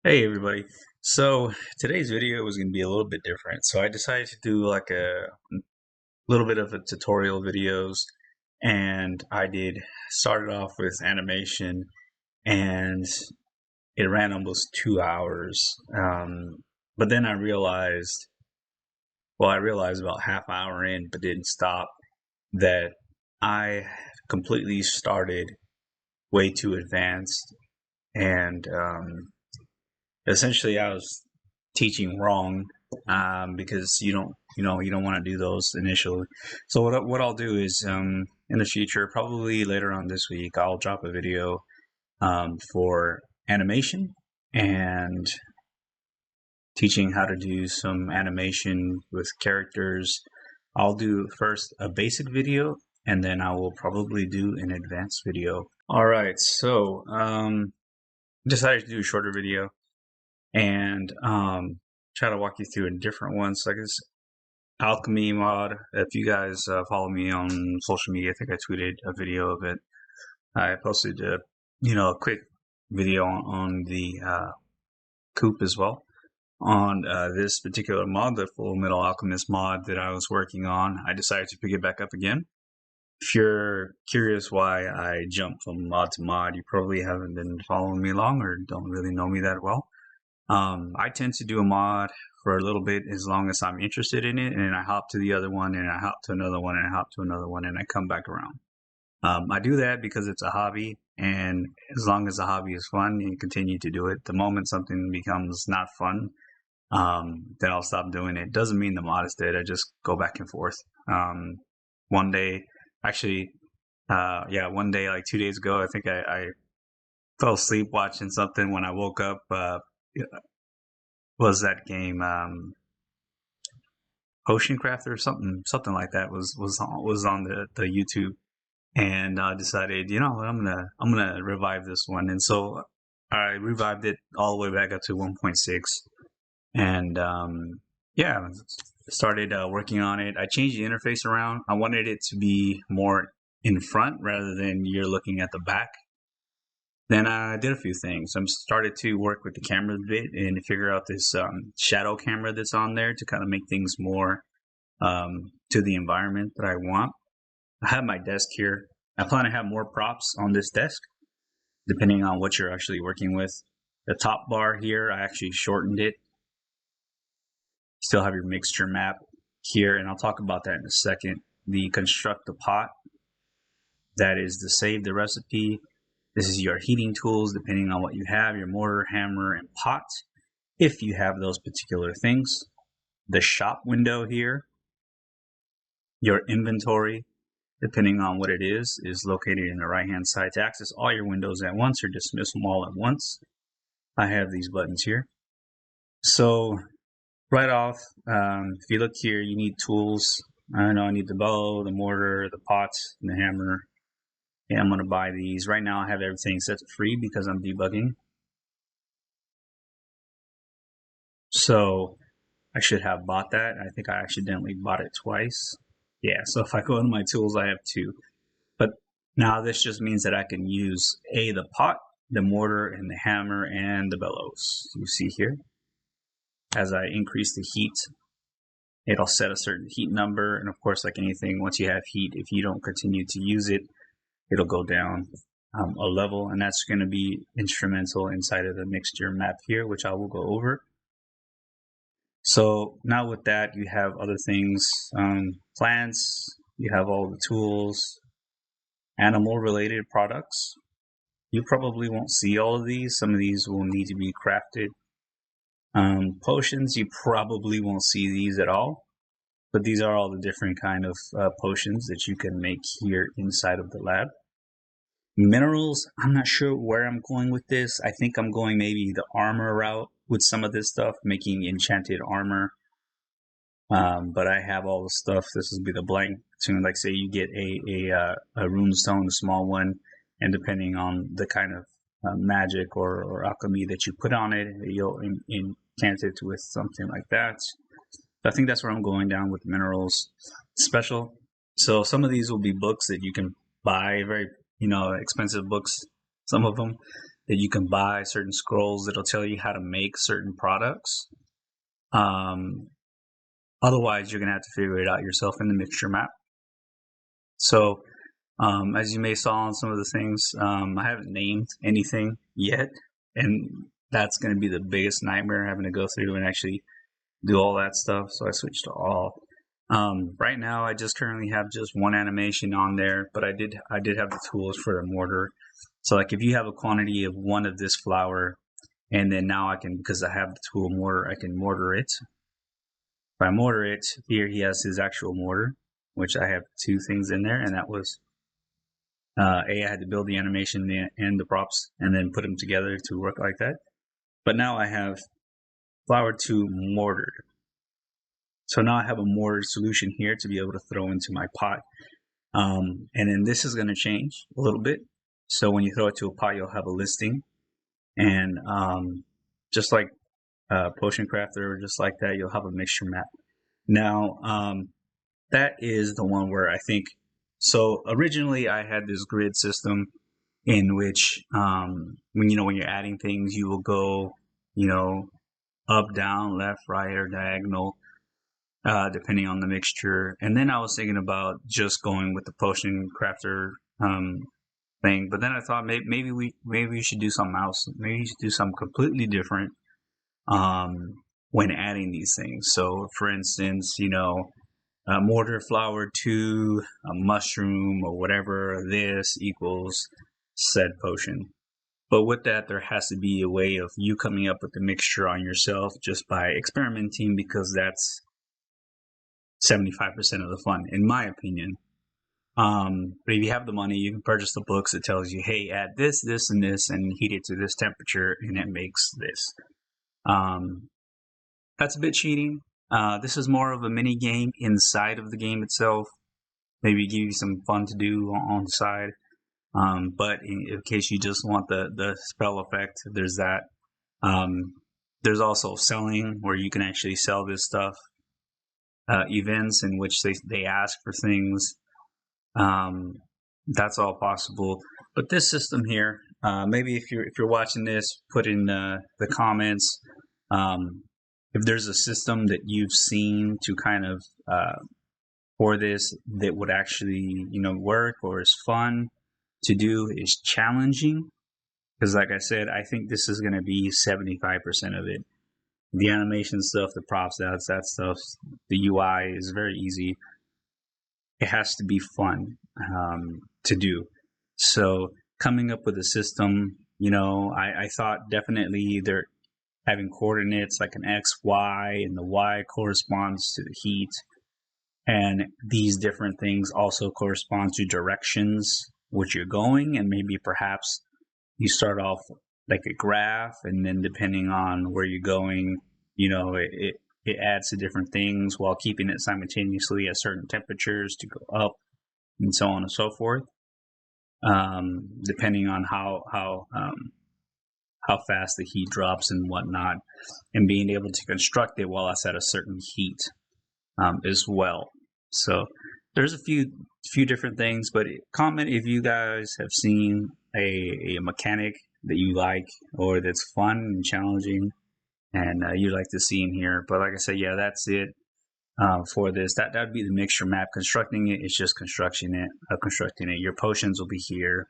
Hey everybody. So today's video was going to be a little bit different. So I decided to do like a little bit of a tutorial videos, and I did started off with animation, and it ran almost 2 hours. But then I realized about half hour in, but didn't stop, that I completely started way too advanced, and essentially I was teaching wrong, because you don't want to do those initially. So what I'll do is, in the future, probably later on this week, I'll drop a video for animation and teaching how to do some animation with characters. I'll do first a basic video, and then I will probably do an advanced video. All right, so decided to do a shorter video and try to walk you through a different one. So I guess Alchemy mod. If you guys follow me on social media, I think I tweeted a video of it. I posted a quick video on the coop as well on this particular mod, the Full Metal Alchemist mod that I was working on. I decided to pick it back up again. If you're curious why I jumped from mod to mod, you probably haven't been following me long or don't really know me that well. I tend to do a mod for a little bit as long as I'm interested in it, and then I hop to the other one, and I hop to another one, and I hop to another one, and I come back around. I do that because it's a hobby, and as long as the hobby is fun, you continue to do it. The moment something becomes not fun, then I'll stop doing it. Doesn't mean the mod is dead. I just go back and forth. One day, actually, one day, like 2 days ago, I think I fell asleep watching something. When I woke up, was that game Ocean Craft or something like that was on the YouTube, and I decided, I'm gonna revive this one, and so I revived it all the way back up to 1.6, and yeah, started working on it. I changed the interface around. I wanted it to be more in front rather than you're looking at the back. Then I did a few things. I started to work with the camera a bit and figure out this shadow camera that's on there to kind of make things more to the environment that I want. I have my desk here. I plan to have more props on this desk, depending on what you're actually working with. The top bar here, I actually shortened it. Still have your mixture map here, and I'll talk about that in a second. The construct the pot, that is the save the recipe. This is your heating tools, depending on what you have, your mortar, hammer, and pot, if you have those particular things. The shop window here, your inventory, depending on what it is located in the right-hand side. To access all your windows at once or dismiss them all at once, I have these buttons here. So right off, if you look here, you need tools. I know I need the bow, the mortar, the pot, and the hammer. Yeah, I'm going to buy these. Right now I have everything set to free because I'm debugging. So I should have bought that. I think I accidentally bought it twice. Yeah, so if I go into my tools, I have two. But now this just means that I can use the pot, the mortar, and the hammer, and the bellows. You see here, as I increase the heat, it'll set a certain heat number. And of course, like anything, once you have heat, if you don't continue to use it, it'll go down a level. And that's going to be instrumental inside of the mixture map here, which I will go over. So now with that, you have other things, plants, you have all the tools, animal related products. You probably won't see all of these. Some of these will need to be crafted. Potions, you probably won't see these at all, but these are all the different kind of potions that you can make here inside of the lab. Minerals, I'm not sure where I'm going with this. I think I'm going maybe the armor route with some of this stuff, making enchanted armor. But I have all the stuff. This will be the blank. So, like, say you get a rune stone, a small one, and depending on the kind of magic or alchemy that you put on it, you'll enchant it with something like that. I think that's where I'm going down with minerals. Special. So some of these will be books that you can buy, very expensive books, some of them. that you can buy, certain scrolls that'll tell you how to make certain products. Otherwise, you're going to have to figure it out yourself in the mixture map. So, as you may saw on some of the things, I haven't named anything yet, and that's going to be the biggest nightmare, having to go through and actually do all that stuff. So I switched to all. Right now, I just currently have just one animation on there, but I did have the tools for a mortar. So like if you have a quantity of one of this flour, and then now I can, because I have the tool mortar, I can mortar it. If I mortar it, here he has his actual mortar, which I have two things in there, and that was I had to build the animation and the props and then put them together to work like that. But now I have flour to mortar. So now I have a mortar solution here to be able to throw into my pot. And then this is going to change a little bit. So when you throw it to a pot, you'll have a listing. And just like Potion Crafter, just like that, you'll have a mixture map. Now, that is the one where I think, so originally I had this grid system in which when you're adding things, you will go, up, down, left, right, or diagonal, depending on the mixture. And then I was thinking about just going with the Potion Crafter thing, but then I thought maybe we should do something else. Maybe you should do something completely different when adding these things. So, for instance, mortar flour to a mushroom or whatever, this equals said potion. But with that, there has to be a way of you coming up with the mixture on yourself just by experimenting, because that's 75% of the fun, in my opinion. But if you have the money, you can purchase the books that tells you, hey, add this, this, and this, and heat it to this temperature, and it makes this. That's a bit cheating. This is more of a mini game inside of the game itself. Maybe give you some fun to do on the side. But in case you just want the spell effect, there's that. There's also selling, where you can actually sell this stuff. Events in which they ask for things. That's all possible. But this system here, maybe if you're watching this, put in the comments if there's a system that you've seen to kind of for this that would actually work or is fun to do, is challenging. Because like I said, I think this is going to be 75% of it. The animation stuff, the props, that stuff, the UI is very easy. It has to be fun to do. So coming up with a system, I thought definitely either having coordinates like an X, Y, and the Y corresponds to the heat. And these different things also correspond to directions which you're going, and maybe perhaps you start off like a graph, and then depending on where you're going, it adds to different things while keeping it simultaneously at certain temperatures to go up, and so on and so forth. Depending on how fast the heat drops and whatnot, and being able to construct it while it's at a certain heat as well. So there's a few different things, but comment if you guys have seen a mechanic that you like or that's fun and challenging and you'd like to see in here. But like I said, yeah, that's it for this. That would be the mixture map. Constructing it is just constructing it. Your potions will be here.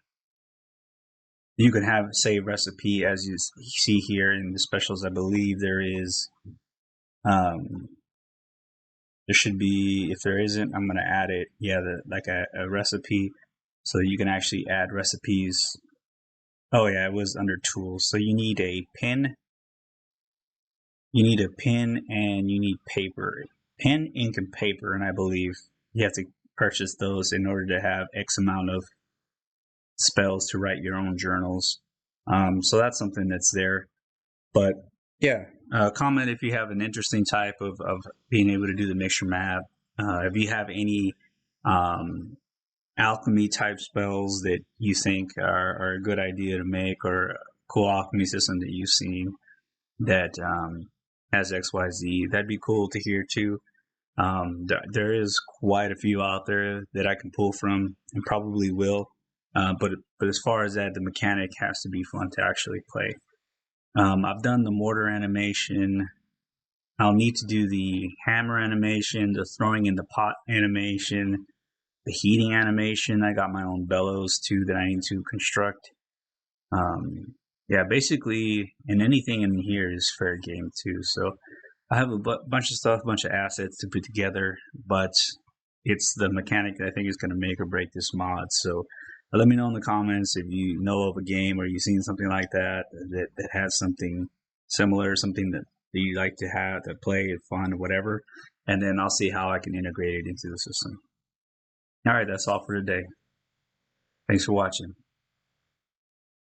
You can have save recipe, as you see here in the specials. I believe there is. There should be. If there isn't, I'm going to add it. Yeah, like a recipe, so you can actually add recipes. Oh yeah, it was under tools. So you need a pen. You need a pen and you need paper. Pen, ink, and paper, and I believe you have to purchase those in order to have X amount of spells to write your own journals. So that's something that's there. But yeah, comment if you have an interesting type of being able to do the mixture map. If you have any alchemy type spells that you think are a good idea to make, or a cool alchemy system that you've seen that has XYZ, that'd be cool to hear too. There is quite a few out there that I can pull from, and probably will. But as far as that, the mechanic has to be fun to actually play. I've done the mortar animation. I'll need to do the hammer animation, the throwing in the pot animation, the heating animation. I got my own bellows too that I need to construct. Yeah, basically, and anything in here is fair game too. So I have a bunch of stuff, a bunch of assets to put together, but it's the mechanic that I think is going to make or break this mod. So let me know in the comments if you know of a game or you've seen something like that has something similar, something that you like to have to play, fun, or whatever, and then I'll see how I can integrate it into the system. All right, that's all for today. Thanks for watching.